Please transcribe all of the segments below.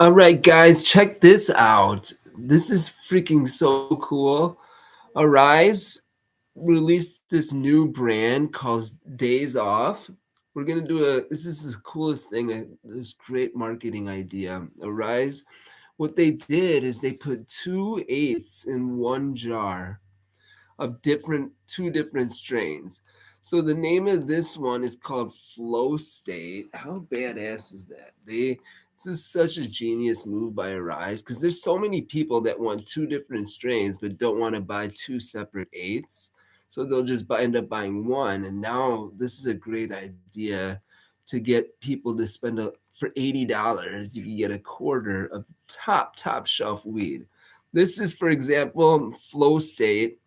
All right, guys, check this out. This is freaking so cool. Arise released this new brand called Days Off. We're gonna do this is the coolest thing, this great marketing idea. Arise, what they did is they put 2 8s in one jar of two different strains. So the name of this one is called Flow State. How badass is that? This is such a genius move by Arise because there's so many people that want two different strains but don't want to buy two separate eights. So they'll just end up buying one. And now this is a great idea to get people to spend for $80. You can get a quarter of top shelf weed. This is, for example, Flow State.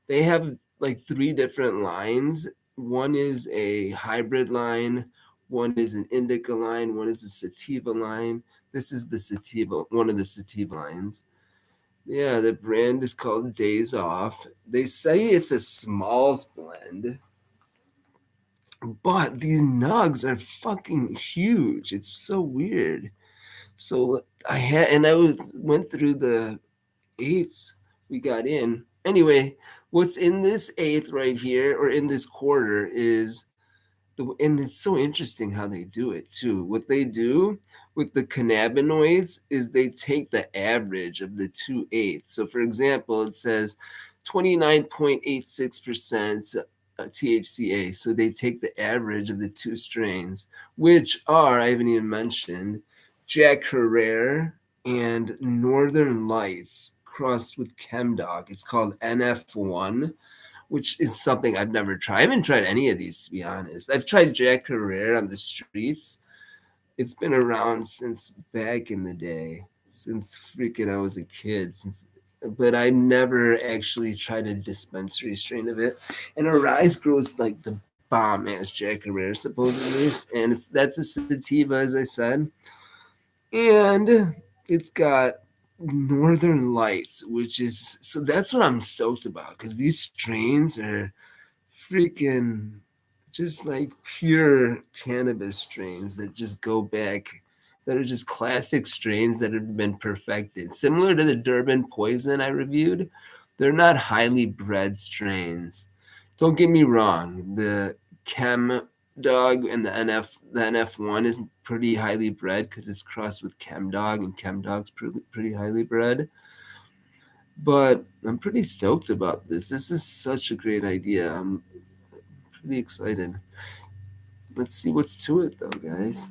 They have like three different lines. One is a hybrid line, one is an indica line, one is a sativa line. This is the sativa, one of the sativa lines. Yeah, the brand is called Days Off. They say it's a smalls blend, but these nugs are fucking huge. It's so weird. So I went through the eights we got in. Anyway, what's in this eighth right here or in this quarter is and it's so interesting how they do it too. What they do with the cannabinoids is they take the average of the 2 8s. So for example, it says 29.86% THCA. So they take the average of the two strains, which are, I haven't even mentioned, Jack Herrera and Northern Lights crossed with Chemdog. It's called NF-1, which is something I've never tried. I haven't tried any of these, to be honest. I've tried Jack Herrera on the streets. It's been around since back in the day, since freaking I was a kid. But I never actually tried a dispensary strain of it. And Arise grows like the bomb ass Jack Herrera, supposedly, and that's a sativa, as I said, and it's got Northern Lights, which is so that's what I'm stoked about because these strains are freaking just like pure cannabis strains that just go back, that are just classic strains that have been perfected. Similar to the Durban Poison I reviewed, they're not highly bred strains. Don't get me wrong, the Chem Dog and the NF1 is pretty highly bred because it's crossed with Chem Dog, and Chem Dog's pretty highly bred. But I'm pretty stoked about this. This is such a great idea. I'm pretty excited. Let's see what's to it, though, guys.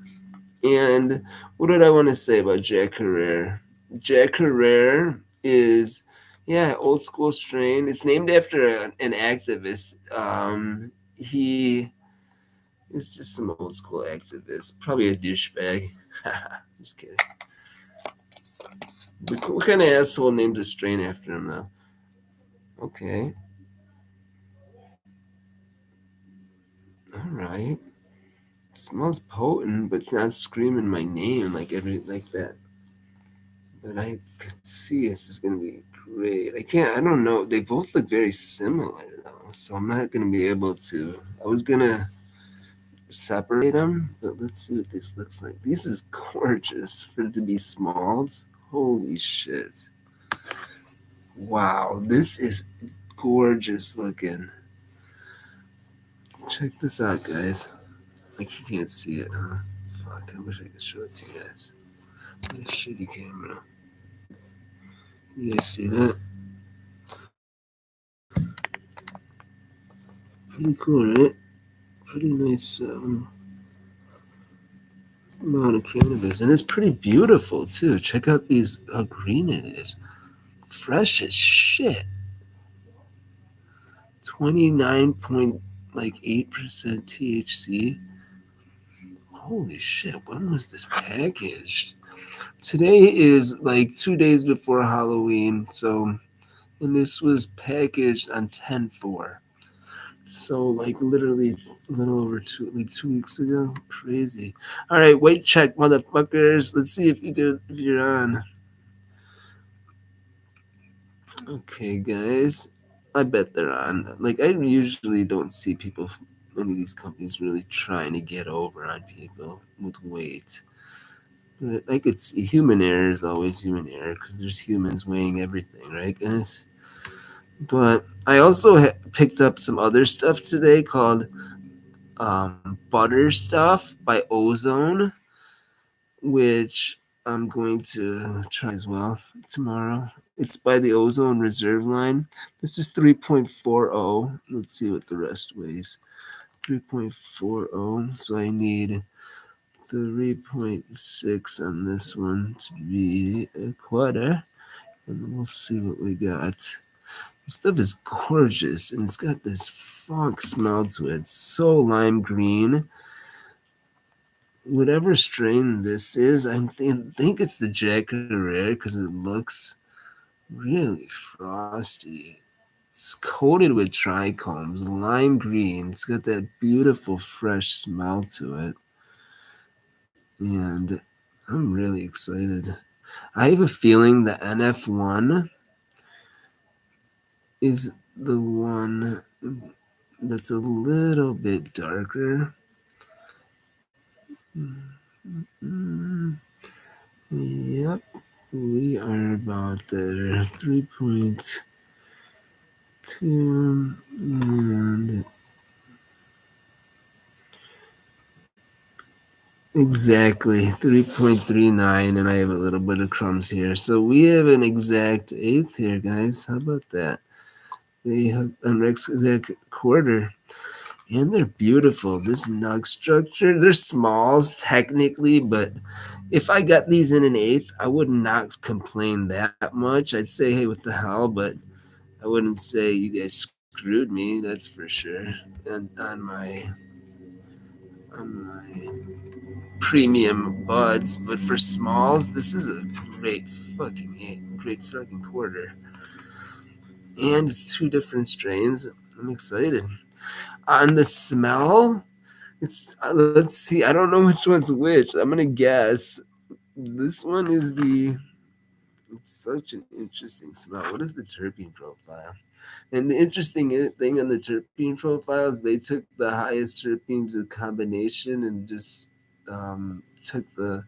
And what did I want to say about Jack Herrera? Jack Herrera is, yeah, old school strain. It's named after an activist. He is just some old school activist, probably a douchebag. Just kidding. What kind of asshole names a strain after him, though? Okay, all right. It smells potent, but not screaming my name like that. But I could see this is gonna be great. I don't know. They both look very similar though, so I'm not gonna be able to. I was gonna separate them, but let's see what this looks like. This is gorgeous for it to be smalls. Holy shit! Wow, this is gorgeous looking. Check this out, guys. Like you can't see it, huh? Fuck! I wish I could show it to you guys. What a shitty camera. You guys see that? Pretty cool, right? Pretty nice amount of cannabis, and it's pretty beautiful too. Check out these how green it is, fresh as shit. 29.8% THC. Holy shit! When was this packaged? Today is like 2 days before Halloween, so and this was packaged on 10/4. So like literally a little over 2 weeks ago. Crazy. All right, wait, check, motherfuckers. Let's see if you're on. Okay, guys. I bet they're on. Like I usually don't see people, any of these companies really trying to get over on people with weight. But I could see human error is always human error because there's humans weighing everything, right, guys? But I also picked up some other stuff today called Butter Stuff by Ozone, which I'm going to try as well tomorrow. It's by the Ozone Reserve Line. This is 3.40. Let's see what the rest weighs. 3.40. So I need 3.6 on this one to be a quarter. And we'll see what we got. This stuff is gorgeous, and it's got this funk smell to it. It's so lime green. Whatever strain this is, think it's the Jack Herrera because it looks really frosty. It's coated with trichomes, lime green. It's got that beautiful fresh smell to it. And I'm really excited. I have a feeling the NF-1 is the one that's a little bit darker. Yep, we are about there. 3.2 and exactly 3.39, and I have a little bit of crumbs here. So we have an exact eighth here, guys. How about that? They have an exact quarter. And they're beautiful. This nug structure, they're smalls technically, but if I got these in an eighth, I would not complain that much. I'd say, hey, what the hell? But I wouldn't say you guys screwed me. That's for sure. And on my premium buds, but for smalls, this is a great fucking quarter. And it's two different strains. I'm excited. On the smell, let's see. I don't know which one's which. I'm gonna guess. This one is the. It's such an interesting smell. What is the terpene profile? And the interesting thing on the terpene profiles, they took the highest terpenes of combination and just took the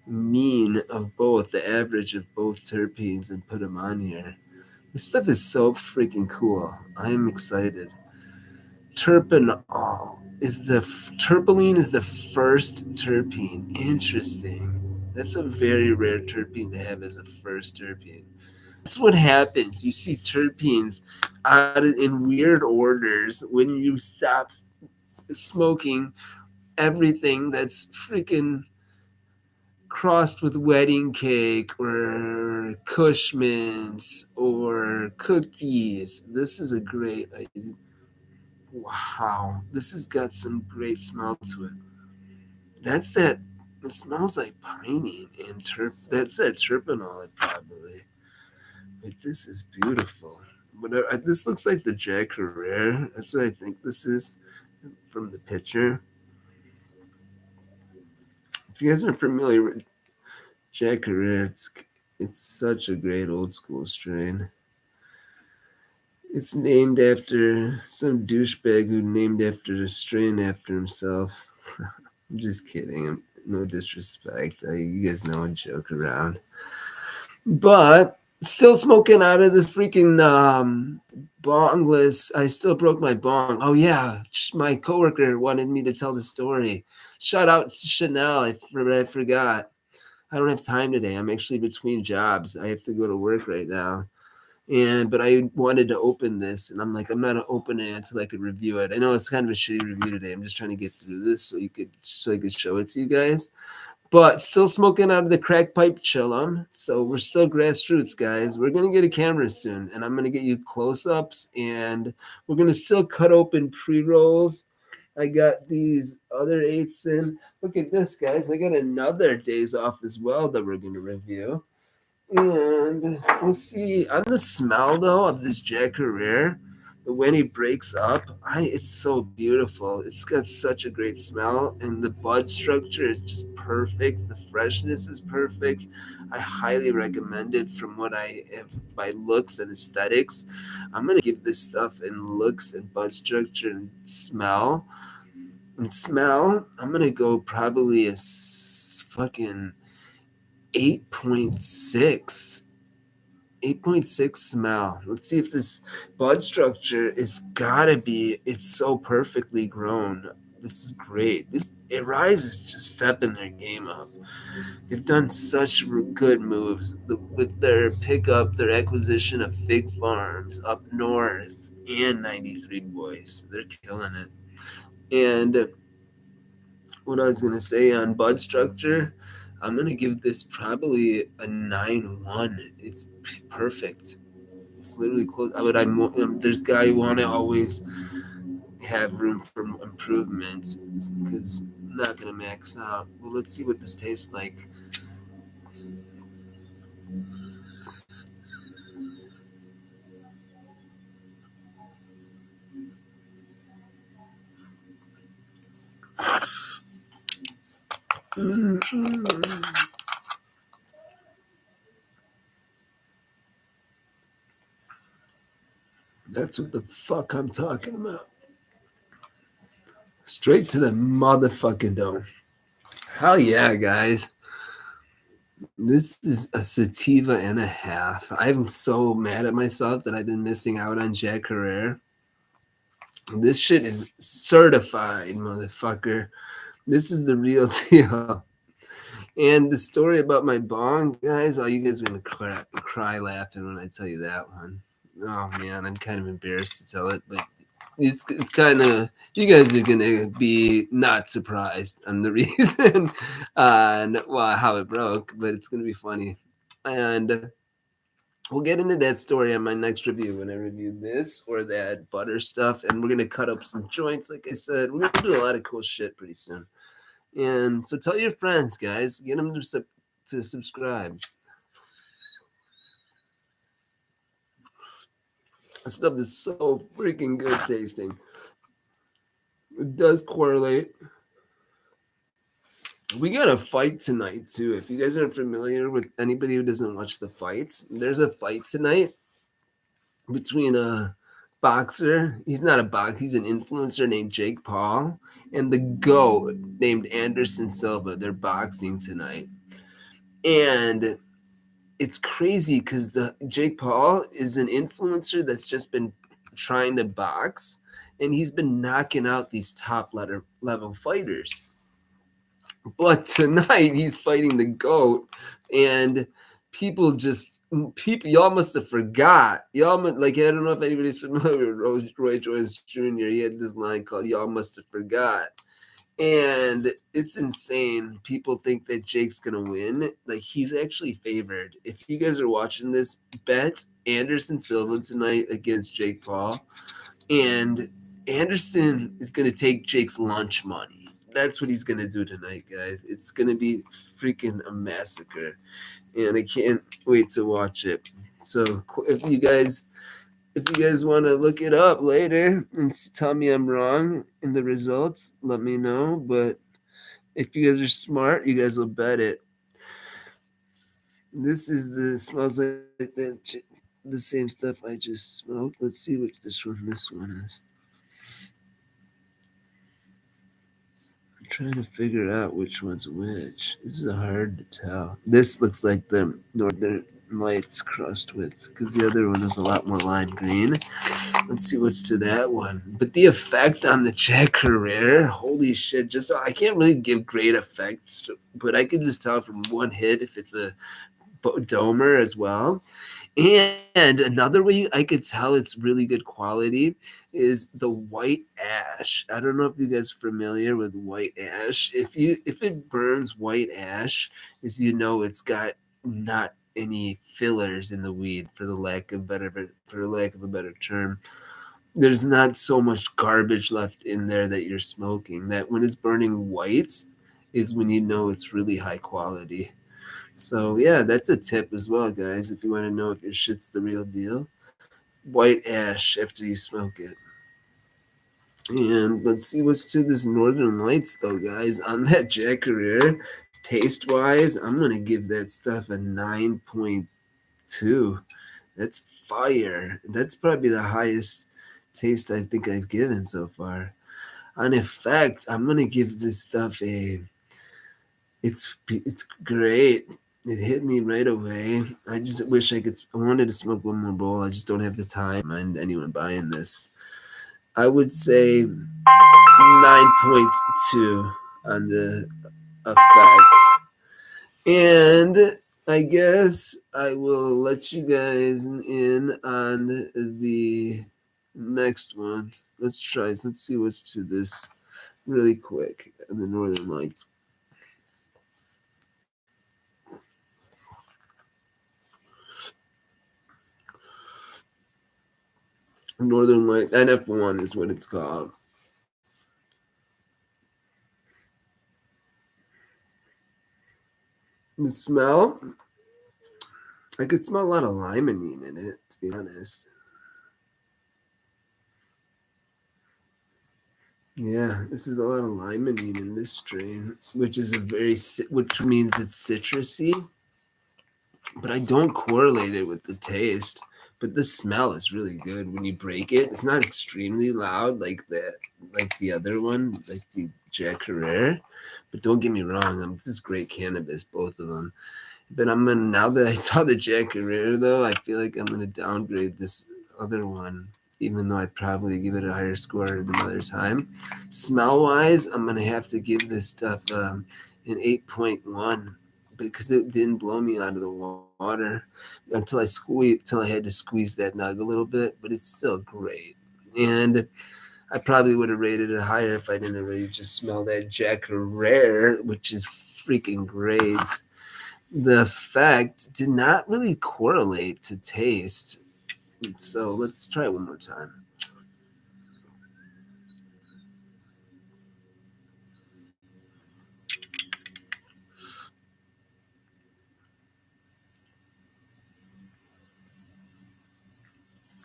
mean of both, the average of both terpenes, and put them on here. This stuff is so freaking cool. I am excited. Terpenol is terpene is the first terpene. Interesting. That's a very rare terpene to have as a first terpene. That's what happens. You see terpenes in weird orders when you stop smoking everything that's freaking crossed with wedding cake or Kush mints or cookies. This is a great idea. Wow, this has got some great smell to it. That's that. It smells like pinene and that's that terpenol probably. But this is beautiful. This looks like the Jack Herrera. That's what I think this is from the picture. If you guys are familiar with Jack Herrera, it's such a great old school strain. It's named after some douchebag who named after a strain after himself. I'm just kidding. No disrespect. You guys know I joke around. But still smoking out of the freaking bongless. I still broke my bong. Oh, yeah. My coworker wanted me to tell the story. Shout out to Chanel. I forgot. I don't have time today. I'm actually between jobs. I have to go to work right now. But I wanted to open this, and I'm like, I'm not opening it until I could review it. I know it's kind of a shitty review today. I'm just trying to get through this so I could show it to you guys. But still smoking out of the crack pipe chillum. So we're still grassroots, guys. We're gonna get a camera soon, and I'm gonna get you close-ups, and we're gonna still cut open pre-rolls. I got these other eights in. Look at this, guys. I got another days off as well that we're gonna review. And we'll see on the smell though of this Jack Herrera, when he breaks up, it's so beautiful. It's got such a great smell, and the bud structure is just perfect. The freshness is perfect. I highly recommend it from what I have by looks and aesthetics. I'm gonna give this stuff in looks and bud structure and smell. And smell, I'm gonna go probably a fucking 8.6. 8.6 smell. Let's see if this bud structure is gotta be, it's so perfectly grown. This is great. This Arise is just stepping their game up. They've done such good moves with their pickup, their acquisition of Fig Farms up north and 93 Boys. They're killing it. And what I was gonna say on bud structure, I'm gonna give this probably a 9-1. It's perfect. It's literally close. There's guy who want to always have room for improvement because I'm not gonna max out. Well, let's see what this tastes like. That's what the fuck I'm talking about. Straight to the motherfucking dome. Hell yeah, guys. This is a sativa and a half. I'm so mad at myself that I've been missing out on Jack Herrera. This shit is certified, motherfucker. This is the real deal. And the story about my bong, guys, oh, you guys are going to cry laughing when I tell you that one. Oh, man, I'm kind of embarrassed to tell it, but it's kind of, you guys are going to be not surprised on the reason and well, how it broke, but it's going to be funny. And we'll get into that story on my next review when I review this or that butter stuff. And we're going to cut up some joints, like I said. We're going to do a lot of cool shit pretty soon. And so tell your friends, guys. Get them to subscribe. This stuff is so freaking good tasting. It does correlate. We got a fight tonight, too. If you guys aren't familiar with anybody who doesn't watch the fights, there's a fight tonight between a boxer. He's not a boxer. He's an influencer named Jake Paul and the GOAT named Anderson Silva. They're boxing tonight. And it's crazy because the Jake Paul is an influencer that's just been trying to box, and he's been knocking out these top level fighters. But tonight he's fighting the GOAT, and y'all must have forgot. Like, I don't know if anybody's familiar with Roy Jones Jr. He had this line called "Y'all must have forgot." And it's insane. People think that Jake's gonna win. Like, he's actually favored. If you guys are watching this, bet Anderson Silva tonight against Jake Paul. And Anderson is gonna take Jake's lunch money. That's what he's gonna do tonight, guys. It's gonna be freaking a massacre. And I can't wait to watch it. So if you guys want to look it up later and tell me I'm wrong in the results, let me know. But if you guys are smart, you guys will bet it. This is smells like the same stuff I just smoked. Let's see which this one is. I'm trying to figure out which one's which. This is hard to tell. This looks like the Northern Lights crossed with, because the other one was a lot more lime green. Let's see what's to that one. But the effect on the Jack Herrera, holy shit! Just I can't really give great effects, but I can just tell from one hit if it's a domer as well. And another way I could tell it's really good quality is the white ash. I don't know if you guys are familiar with white ash. If it burns white ash, is it's got not any fillers in the weed, for lack of a better term. There's not so much garbage left in there that you're smoking. That when it's burning white is when it's really high quality. So yeah, that's a tip as well, guys. If you want to know if your shit's the real deal, white ash after you smoke it. And let's see what's to this Northern Lights, though, guys. On that Jack Herrera, taste-wise, I'm gonna give that stuff a 9.2. That's fire. That's probably the highest taste I think I've given so far. On effect, I'm gonna give this stuff it's great. it hit me right away. I just wish I could. I wanted to smoke one more bowl. I just don't have the time. Mind anyone buying this? I would say 9.2 on the effect. And I guess I will let you guys in on the next one. Let's try. Let's see what's to this really quick. The Northern Lights. Northern Light NF-1 is what it's called. The smell, I could smell a lot of limonene in it, to be honest. Yeah, this is a lot of limonene in this strain, which is which means it's citrusy, but I don't correlate it with the taste. But the smell is really good when you break it. It's not extremely loud like the other one, like the Jack Herrera. But don't get me wrong, this is great cannabis, both of them. But I'm gonna now that I saw the Jack Herrera though, I feel like I'm gonna downgrade this other one, even though I'd probably give it a higher score at another time. Smell wise, I'm gonna have to give this stuff an 8.1 because it didn't blow me out of the water until I had to squeeze that nug a little bit, but it's still great. And I probably would have rated it higher if I didn't already just smell that Jack Herrera, which is freaking great. The effect did not really correlate to taste. So let's try it one more time.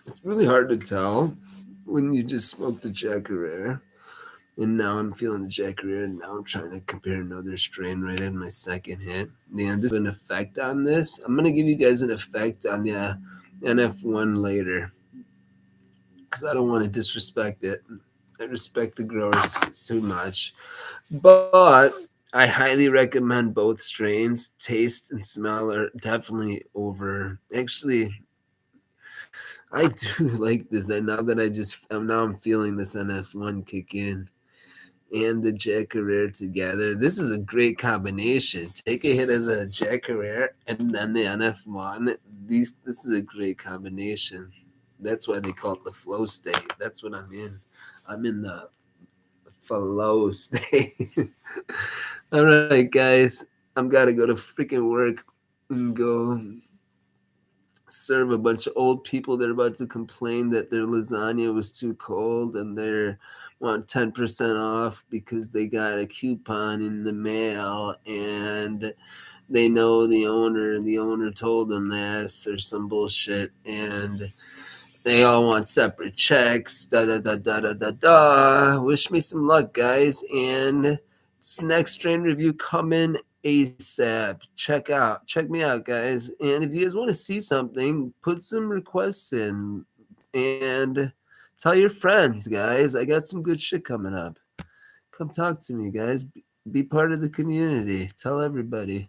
It's really hard to tell when you just smoke the Jack Herrera. And now I'm feeling the Jack Herrera, and now I'm trying to compare another strain right in my second hit. And this an effect on this. I'm gonna give you guys an effect on the NF-1 later because I don't want to disrespect it. I respect the growers too much, but I highly recommend both strains. Taste and smell are definitely over. Actually, I do like this. And now that I'm feeling this NF-1 kick in and the Jack Herrera together. This is a great combination. Take a hit of the Jack Herrera and then the NF-1. This is a great combination. That's why they call it the flow state. That's what I'm in. I'm in the flow state. All right, guys. I'm gotta go to freaking work and go serve a bunch of old people that are about to complain that their lasagna was too cold and they want 10% off because they got a coupon in the mail and they know the owner told them this or some bullshit, and they all want separate checks. Da da da da da da da. Wish me some luck, guys. And next strain review coming ASAP. Check me out, guys. And if you guys want to see something, put some requests in and tell your friends, guys. I got some good shit coming up. Come talk to me, guys. Be part of the community. Tell everybody.